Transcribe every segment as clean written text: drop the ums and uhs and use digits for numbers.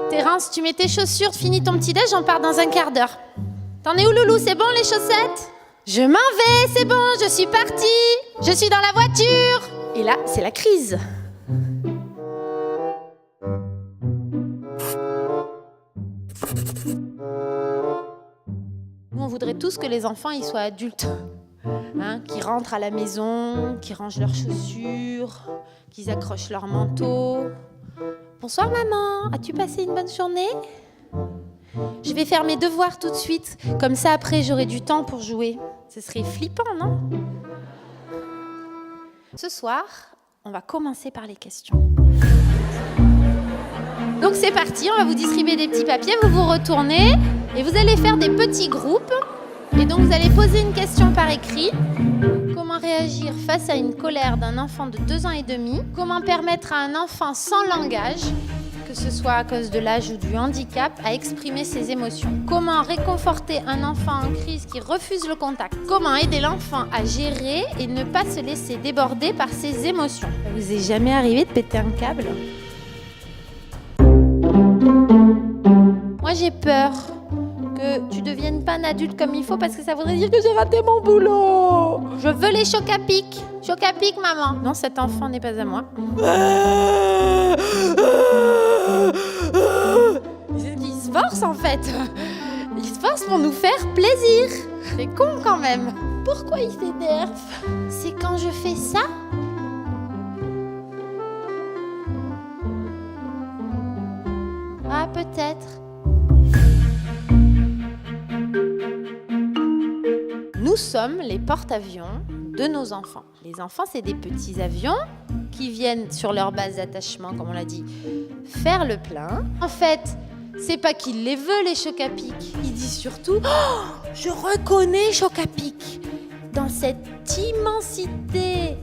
Terence, tu mets tes chaussures, finis ton petit-déj, on part dans un quart d'heure. T'en es où, Loulou? C'est bon, les chaussettes? Je m'en vais, c'est bon, je suis partie. Je suis dans la voiture. Et là, c'est la crise. Nous, on voudrait tous que les enfants ils soient adultes. Qu'ils rentrent à la maison, qu'ils rangent leurs chaussures, qu'ils accrochent leur manteau. Bonsoir maman, as-tu passé une bonne journée? Je vais faire mes devoirs tout de suite, comme ça après j'aurai du temps pour jouer. Ce serait flippant, non? Ce soir, on va commencer par les questions. Donc c'est parti, on va vous distribuer des petits papiers, vous vous retournez et vous allez faire des petits groupes. Et donc vous allez poser une question par écrit. Comment réagir face à une colère d'un enfant de 2 ans et demi? Comment permettre à un enfant sans langage, que ce soit à cause de l'âge ou du handicap, à exprimer ses émotions? Comment réconforter un enfant en crise qui refuse le contact? Comment aider l'enfant à gérer et ne pas se laisser déborder par ses émotions? Ça vous est jamais arrivé de péter un câble? Moi j'ai peur que tu deviennes pas un adulte comme il faut parce que ça voudrait dire que j'ai raté mon boulot. Je veux les chocs à pic. Chocs à pic, maman. Non, cet enfant n'est pas à moi. Il se force en fait. Il se force pour nous faire plaisir. C'est con quand même. Pourquoi il s'énerve? C'est quand je fais ça? Ah, peut-être. Nous sommes les porte-avions de nos enfants. Les enfants, c'est des petits avions qui viennent sur leur base d'attachement, comme on l'a dit, faire le plein. En fait, c'est pas qu'il les veut, les chocs à pic. Il dit surtout oh, « Je reconnais choc à pic » dans cette immensité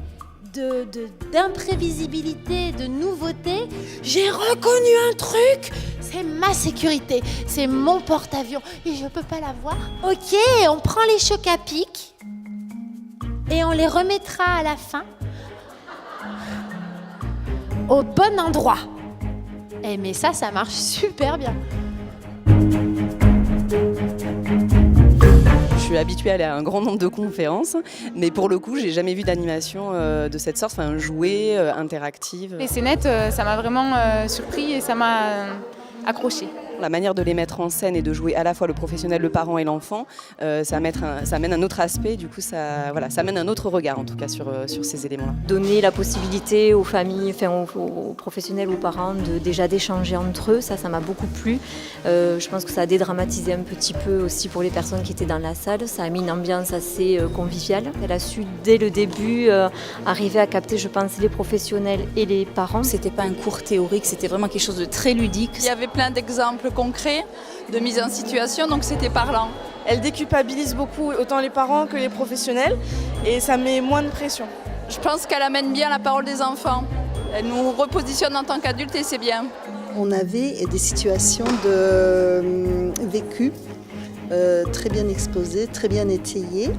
d'imprévisibilité, de nouveauté. J'ai reconnu un truc, c'est ma sécurité, c'est mon porte-avions et je peux pas l'avoir. Ok, on prend les chocs à pic et on les remettra à la fin au bon endroit. Eh mais ça marche super bien. Je suis habituée à aller à un grand nombre de conférences, mais pour le coup, j'ai jamais vu d'animation de cette sorte, enfin jouée, interactive. Les scénettes, ça m'a vraiment surpris et ça m'a accroché. La manière de les mettre en scène et de jouer à la fois le professionnel, le parent et l'enfant, ça amène un autre aspect, du coup ça amène un autre regard en tout cas sur ces éléments-là. Donner la possibilité aux familles, enfin aux professionnels, aux parents déjà d'échanger entre eux, ça m'a beaucoup plu. Je pense que ça a dédramatisé un petit peu aussi pour les personnes qui étaient dans la salle, ça a mis une ambiance assez conviviale. Elle a su dès le début arriver à capter, je pense, les professionnels et les parents. C'était pas un cours théorique, c'était vraiment quelque chose de très ludique. Il y avait plein d'exemples concret de mise en situation, donc c'était parlant. Elle déculpabilise beaucoup autant les parents que les professionnels et ça met moins de pression. Je pense qu'elle amène bien la parole des enfants. Elle nous repositionne en tant qu'adultes et c'est bien. On avait des situations vécues, très bien exposées, très bien étayées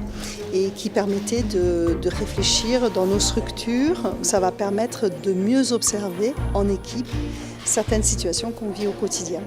et qui permettaient de réfléchir dans nos structures. Ça va permettre de mieux observer en équipe certaines situations qu'on vit au quotidien.